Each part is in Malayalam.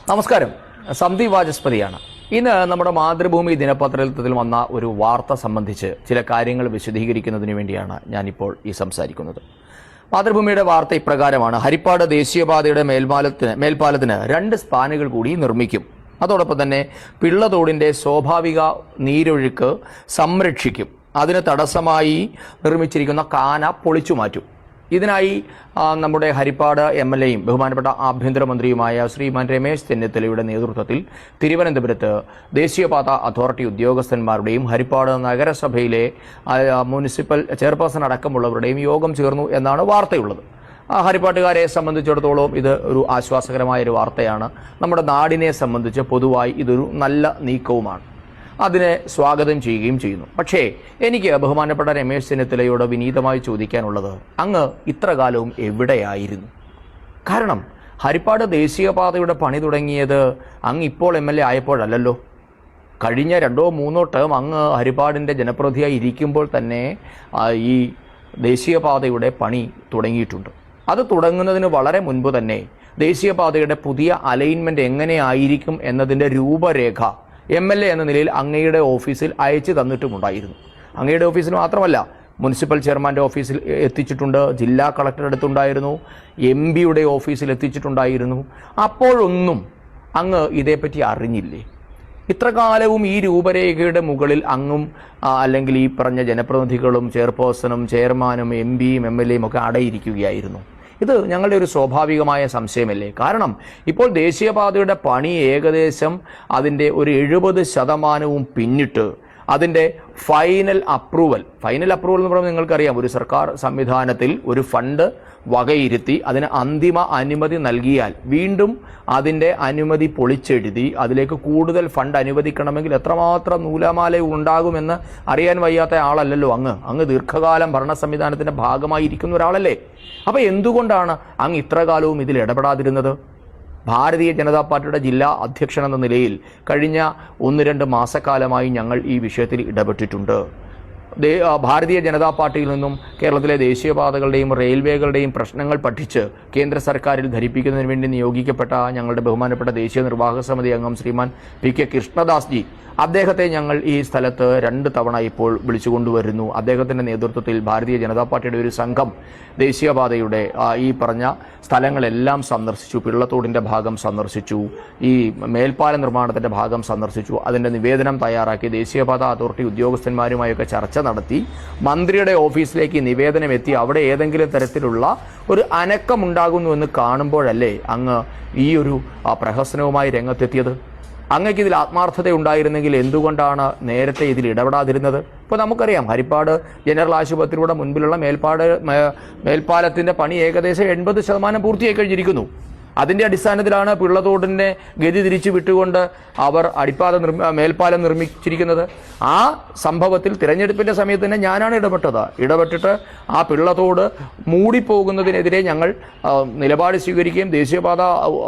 നമസ്കാരം. സന്ദീപ് വാചസ്പതിയാണ്. ഇന്ന് നമ്മുടെ മാതൃഭൂമി ദിനപത്രത്തിൽ വന്ന ഒരു വാർത്ത സംബന്ധിച്ച് ചില കാര്യങ്ങൾ വിശദീകരിക്കുന്നതിന് വേണ്ടിയാണ് ഞാനിപ്പോൾ ഈ സംസാരിക്കുന്നത്. മാതൃഭൂമിയുടെ വാർത്ത ഇപ്രകാരമാണ്: ഹരിപ്പാട് ദേശീയപാതയുടെ മേൽപ്പാലത്തിന് 2 സ്പാനുകൾ കൂടി നിർമ്മിക്കും. അതോടൊപ്പം തന്നെ പിള്ളതോടിന്റെ സ്വാഭാവിക നീരൊഴുക്ക് സംരക്ഷിക്കും. അതിന് തടസ്സമായി നിർമ്മിച്ചിരിക്കുന്ന കാന പൊളിച്ചു മാറ്റും. ഇതിനായി നമ്മുടെ ഹരിപ്പാട് MLAയും ബഹുമാനപ്പെട്ട ആഭ്യന്തരമന്ത്രിയുമായ ശ്രീമാൻ രമേശ് ചെന്നിത്തലയുടെ നേതൃത്വത്തിൽ തിരുവനന്തപുരത്ത് ദേശീയപാത അതോറിറ്റി ഉദ്യോഗസ്ഥന്മാരുടെയും ഹരിപ്പാട് നഗരസഭയിലെ മുനിസിപ്പൽ ചെയർപേഴ്സൺ അടക്കമുള്ളവരുടെയും യോഗം ചേർന്നു എന്നാണ് വാർത്തയുള്ളത്. ഹരിപ്പാട്ടുകാരെ സംബന്ധിച്ചിടത്തോളം ഇത് ഒരു ആശ്വാസകരമായൊരു വാർത്തയാണ്. നമ്മുടെ നാടിനെ സംബന്ധിച്ച് പൊതുവായി ഇതൊരു നല്ല നീക്കവുമാണ്. അതിനെ സ്വാഗതം ചെയ്യുകയും ചെയ്യുന്നു. പക്ഷേ എനിക്ക് ബഹുമാനപ്പെട്ട രമേശ് ചെന്നിത്തലയോട് വിനീതമായി ചോദിക്കാനുള്ളത്, അങ്ങ് ഇത്ര കാലവും എവിടെയായിരുന്നു? കാരണം ഹരിപ്പാട് ദേശീയപാതയുടെ പണി തുടങ്ങിയത് അങ്ങ് ഇപ്പോൾ MLA ആയപ്പോഴല്ലല്ലോ. കഴിഞ്ഞ 2-3 ടേം അങ്ങ് ഹരിപ്പാടിൻ്റെ ജനപ്രതിനിധിയായി ഇരിക്കുമ്പോൾ തന്നെ ഈ ദേശീയപാതയുടെ പണി തുടങ്ങിയിട്ടുണ്ട്. അത് തുടങ്ങുന്നതിന് വളരെ മുൻപ് തന്നെ ദേശീയപാതയുടെ പുതിയ അലൈൻമെൻറ്റ് എങ്ങനെയായിരിക്കും എന്നതിൻ്റെ രൂപരേഖ MLA എന്ന നിലയിൽ അങ്ങയുടെ ഓഫീസിൽ അയച്ചു തന്നിട്ടുമുണ്ടായിരുന്നു. അങ്ങയുടെ ഓഫീസിൽ മാത്രമല്ല, മുനിസിപ്പൽ ചെയർമാൻ്റെ ഓഫീസിൽ എത്തിച്ചിട്ടുണ്ട്, ജില്ലാ കളക്ടറുടെ അടുത്തുണ്ടായിരുന്നു, MPയുടെ ഓഫീസിൽ എത്തിച്ചിട്ടുണ്ടായിരുന്നു. അപ്പോഴൊന്നും അങ്ങ് ഇതേപ്പറ്റി അറിഞ്ഞില്ലേ? ഇത്ര കാലവും ഈ രൂപരേഖയുടെ മുകളിൽ അങ്ങും അല്ലെങ്കിൽ ഈ പറഞ്ഞ ജനപ്രതിനിധികളും ചെയർപേഴ്സണും ചെയർമാനും MPയും MLAയും ഒക്കെ അടയിരിക്കുകയായിരുന്നു. ഇത് ഞങ്ങളുടെ ഒരു സ്വാഭാവികമായ സംശയമല്ലേ? കാരണം ഇപ്പോൾ ദേശീയപാതയുടെ പണി ഏകദേശം അതിൻ്റെ ഒരു 70% പിന്നിട്ട് അതിൻ്റെ ഫൈനൽ അപ്രൂവൽ എന്ന് പറയുമ്പോൾ നിങ്ങൾക്കറിയാം, ഒരു സർക്കാർ സംവിധാനത്തിൽ ഒരു ഫണ്ട് വകയിരുത്തി അതിന് അന്തിമ അനുമതി നൽകിയാൽ വീണ്ടും അതിൻ്റെ അനുമതി പൊളിച്ചെഴുതി അതിലേക്ക് കൂടുതൽ ഫണ്ട് അനുവദിക്കണമെങ്കിൽ എത്രമാത്രം നൂലാമാല ഉണ്ടാകുമെന്ന് അറിയാൻ വയ്യാത്ത ആളല്ലല്ലോ അങ്ങ് ദീർഘകാലം ഭരണ സംവിധാനത്തിൻ്റെ ഭാഗമായിരിക്കുന്ന ഒരാളല്ലേ. അപ്പോൾ എന്തുകൊണ്ടാണ് അങ്ങ് ഇത്ര കാലവും ഇതിൽ ഇടപെടാതിരുന്നത്? ഭാരതീയ ജനതാ പാർട്ടിയുടെ ജില്ലാ അധ്യക്ഷൻ എന്ന നിലയിൽ കഴിഞ്ഞ 1-2 മാസക്കാലമായി ഞങ്ങൾ ഈ വിഷയത്തിൽ ഇടപെട്ടിട്ടുണ്ട്. ഭാരതീയ ജനതാ പാർട്ടിയിൽ നിന്നും കേരളത്തിലെ ദേശീയപാതകളുടെയും റെയിൽവേകളുടെയും പ്രശ്നങ്ങൾ പഠിച്ച് കേന്ദ്ര സർക്കാരിൽ ധരിപ്പിക്കുന്നതിന് വേണ്ടി നിയോഗിക്കപ്പെട്ട ഞങ്ങളുടെ ബഹുമാനപ്പെട്ട ദേശീയ നിർവാഹക സമിതി അംഗം ശ്രീമാൻ PK കൃഷ്ണദാസ്, അദ്ദേഹത്തെ ഞങ്ങൾ ഈ സ്ഥലത്ത് 2 തവണ ഇപ്പോൾ വിളിച്ചുകൊണ്ടുവരുന്നു. അദ്ദേഹത്തിൻ്റെ നേതൃത്വത്തിൽ ഭാരതീയ ജനതാ പാർട്ടിയുടെ ഒരു സംഘം ദേശീയപാതയുടെ ഈ പറഞ്ഞ സ്ഥലങ്ങളെല്ലാം സന്ദർശിച്ചു. പിള്ളത്തോടിൻ്റെ ഭാഗം സന്ദർശിച്ചു, ഈ മേൽപ്പാല നിർമ്മാണത്തിൻ്റെ ഭാഗം സന്ദർശിച്ചു. അതിൻ്റെ നിവേദനം തയ്യാറാക്കി ദേശീയപാത അതോറിറ്റി ഉദ്യോഗസ്ഥന്മാരുമായൊക്കെ ചർച്ച നടത്തി മന്ത്രിയുടെ ഓഫീസിലേക്ക് നിവേദനം എത്തി. അവിടെ ഏതെങ്കിലും തരത്തിലുള്ള ഒരു അനക്കമുണ്ടാകുന്നുവെന്ന് കാണുമ്പോഴല്ലേ അങ്ങ് ഈ ഒരു പ്രഹസനവുമായി രംഗത്തെത്തിയത്? അങ്ങക്ക് ഇതിൽ ആത്മാർത്ഥത ഉണ്ടായിരുന്നെങ്കിൽ എന്തുകൊണ്ടാണ് നേരത്തെ ഇതിൽ ഇടപെടാതിരുന്നത്? ഇപ്പോൾ നമുക്കറിയാം, ഹരിപ്പാട് ജനറൽ ആശുപത്രിയുടെ മുൻപിലുള്ള മേൽപ്പാലത്തിൻ്റെ പണി ഏകദേശം 80% പൂർത്തിയായി കഴിഞ്ഞിരിക്കുന്നു. അതിൻ്റെ അടിസ്ഥാനത്തിലാണ് പിള്ളത്തോടിൻ്റെ ഗതി തിരിച്ചു വിട്ടുകൊണ്ട് അവർ മേൽപ്പാലം നിർമ്മിച്ചിരിക്കുന്നത്. ആ സംഭവത്തിൽ തിരഞ്ഞെടുപ്പിൻ്റെ സമയത്ത് തന്നെ ഞാനാണ് ഇടപെട്ടിട്ട് ആ പിള്ളത്തോട് മൂടിപ്പോകുന്നതിനെതിരെ ഞങ്ങൾ നിലപാട് സ്വീകരിക്കുകയും ദേശീയപാത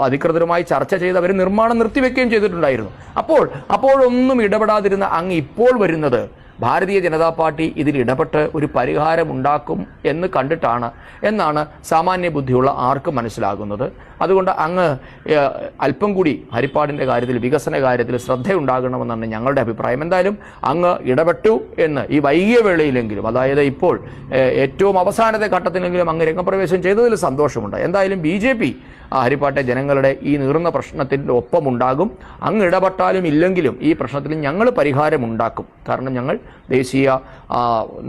അധികൃതരുമായി ചർച്ച ചെയ്ത് അവർ നിർമ്മാണം നിർത്തിവെക്കുകയും ചെയ്തിട്ടുണ്ടായിരുന്നു. അപ്പോഴൊന്നും ഇടപെടാതിരുന്ന അങ്ങ് ഇപ്പോൾ വരുന്നത് ഭാരതീയ ജനതാ പാർട്ടി ഇതിൽ ഇടപെട്ട് ഒരു പരിഹാരമുണ്ടാക്കും എന്ന് കണ്ടിട്ടാണ് എന്നാണ് സാമാന്യ ബുദ്ധിയുള്ള ആർക്കും മനസ്സിലാകുന്നത്. അതുകൊണ്ട് അങ്ങ് അല്പം കൂടി ഹരിപ്പാടിൻ്റെ കാര്യത്തിൽ, വികസന കാര്യത്തിൽ ശ്രദ്ധയുണ്ടാകണമെന്നാണ് ഞങ്ങളുടെ അഭിപ്രായം. എന്തായാലും അങ്ങ് ഇടപെട്ടു എന്ന് ഈ വൈകിയ വേളയിലെങ്കിലും, അതായത് ഇപ്പോൾ ഏറ്റവും അവസാനത്തെ ഘട്ടത്തിലെങ്കിലും അങ്ങ് രംഗപ്രവേശം ചെയ്തതിൽ സന്തോഷമുണ്ട്. എന്തായാലും BJP ഹരിപ്പാട്ടെ ജനങ്ങളുടെ ഈ നീറുന്ന പ്രശ്നത്തിൻ്റെ ഒപ്പമുണ്ടാകും. അങ്ങ് ഇടപെട്ടാലും ഇല്ലെങ്കിലും ഈ പ്രശ്നത്തിൽ ഞങ്ങൾ പരിഹാരമുണ്ടാക്കും. കാരണം ഞങ്ങൾ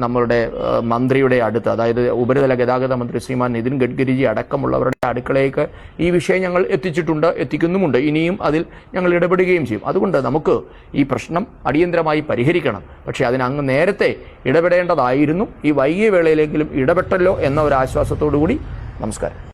നമ്മളുടെ മന്ത്രിയുടെ അടുത്ത്, അതായത് ഉപരിതല ഗതാഗത മന്ത്രി ശ്രീമാൻ നിതിൻ ഗഡ്കരിജി അടക്കമുള്ളവരുടെ അടുക്കളയിലേക്ക് ഈ വിഷയം ഞങ്ങൾ എത്തിക്കുന്നുമുണ്ട്. ഇനിയും അതിൽ ഞങ്ങൾ ഇടപെടുകയും ചെയ്യും. അതുകൊണ്ട് നമുക്ക് ഈ പ്രശ്നം അടിയന്തരമായി പരിഹരിക്കണം. പക്ഷേ അതിന് അങ്ങ് നേരത്തെ ഇടപെടേണ്ടതായിരുന്നു. ഈ വൈകിയ വേളയിലെങ്കിലും ഇടപെട്ടല്ലോ എന്ന ഒരു ആശ്വാസത്തോടു കൂടി നമസ്കാരം.